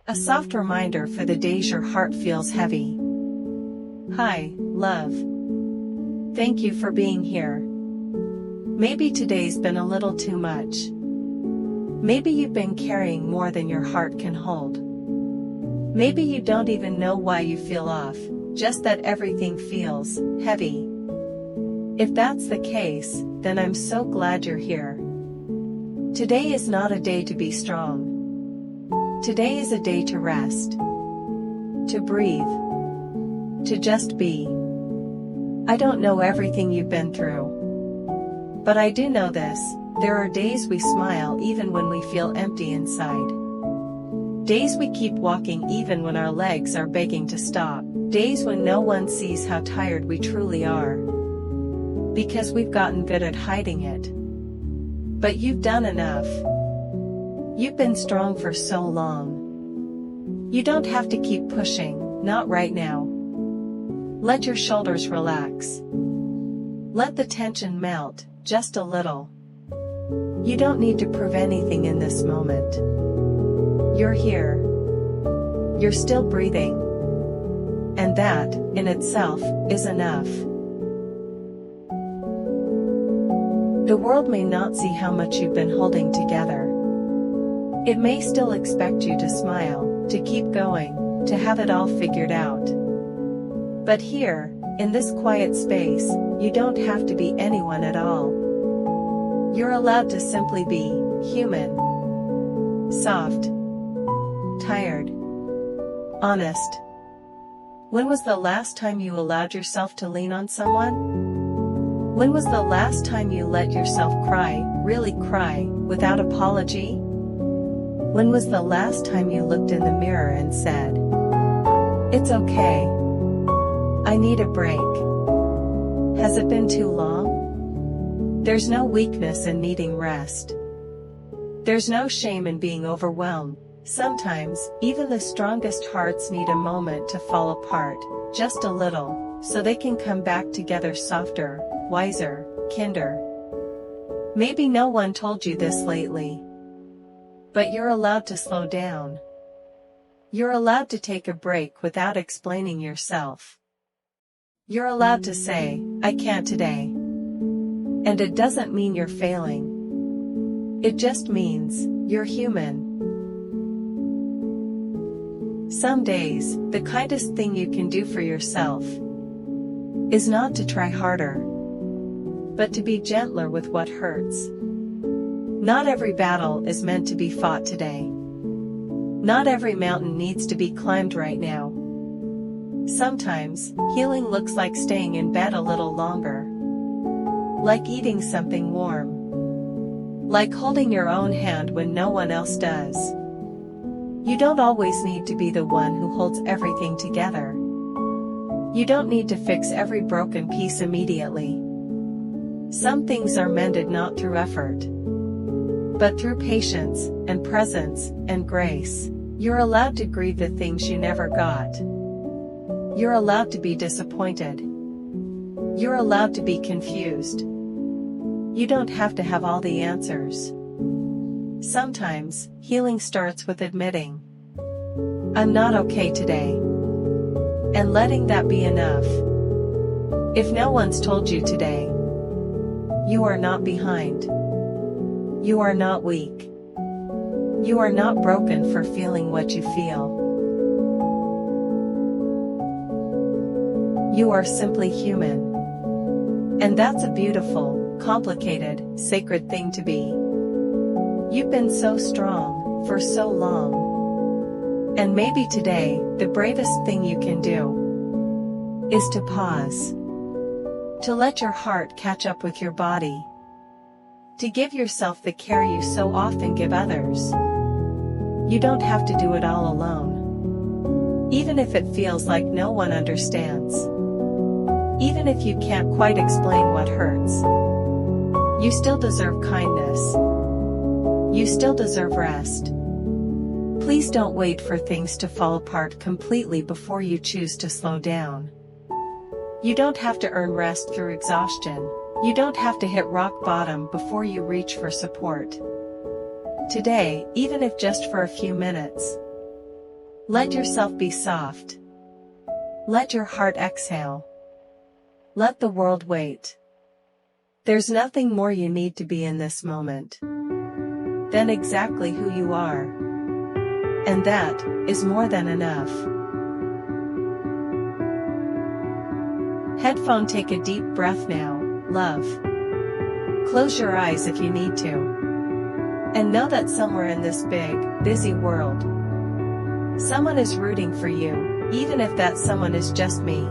A soft reminder for the days your heart feels heavy. Hi, love. Thank you for being here. Maybe today's been a little too much. Maybe you've been carrying more than your heart can hold. Maybe you don't even know why you feel off, just that everything feels heavy. If that's the case, then I'm so glad you're here. Today is not a day to be strong. Today is a day to rest, to breathe, to just be. I don't know everything you've been through, but I do know this: there are days we smile even when we feel empty inside. Days we keep walking even when our legs are begging to stop. Days when no one sees how tired we truly are, because we've gotten good at hiding it. But you've done enough. You've been strong for so long. You don't have to keep pushing, not right now. Let your shoulders relax. Let the tension melt, just a little. You don't need to prove anything in this moment. You're here. You're still breathing. And that, in itself, is enough. The world may not see how much you've been holding together. It may still expect you to smile, to keep going, to have it all figured out. But here, in this quiet space, you don't have to be anyone at all. You're allowed to simply be human. Soft. Tired. Honest. When was the last time you allowed yourself to lean on someone? When was the last time you let yourself cry, really cry, without apology? When was the last time you looked in the mirror and said, "It's okay. I need a break"? Has it been too long? There's no weakness in needing rest. There's no shame in being overwhelmed. Sometimes, even the strongest hearts need a moment to fall apart, just a little, so they can come back together softer, wiser, kinder. Maybe no one told you this lately, but you're allowed to slow down. You're allowed to take a break without explaining yourself. You're allowed to say, "I can't today." And it doesn't mean you're failing. It just means you're human. Some days, the kindest thing you can do for yourself is not to try harder, but to be gentler with what hurts. Not every battle is meant to be fought today. Not every mountain needs to be climbed right now. Sometimes, healing looks like staying in bed a little longer. Like eating something warm. Like holding your own hand when no one else does. You don't always need to be the one who holds everything together. You don't need to fix every broken piece immediately. Some things are mended not through effort, but through patience, and presence, and grace. You're allowed to grieve the things you never got. You're allowed to be disappointed. You're allowed to be confused. You don't have to have all the answers. Sometimes, healing starts with admitting, "I'm not okay today," and letting that be enough. If no one's told you today, you are not behind. You are not weak. You are not broken for feeling what you feel. You are simply human. And that's a beautiful, complicated, sacred thing to be. You've been so strong, for so long. And maybe today, the bravest thing you can do is to pause. To let your heart catch up with your body. To give yourself the care you so often give others. You don't have to do it all alone. Even if it feels like no one understands. Even if you can't quite explain what hurts. You still deserve kindness. You still deserve rest. Please don't wait for things to fall apart completely before you choose to slow down. You don't have to earn rest through exhaustion. You don't have to hit rock bottom before you reach for support. Today, even if just for a few minutes, Let yourself be soft. Let your heart exhale. Let the world wait. There's nothing more you need to be in this moment than exactly who you are. And that is more than enough. Headphone, take a deep breath now, love. Close your eyes if you need to. And know that somewhere in this big, busy world, someone is rooting for you, even if that someone is just me.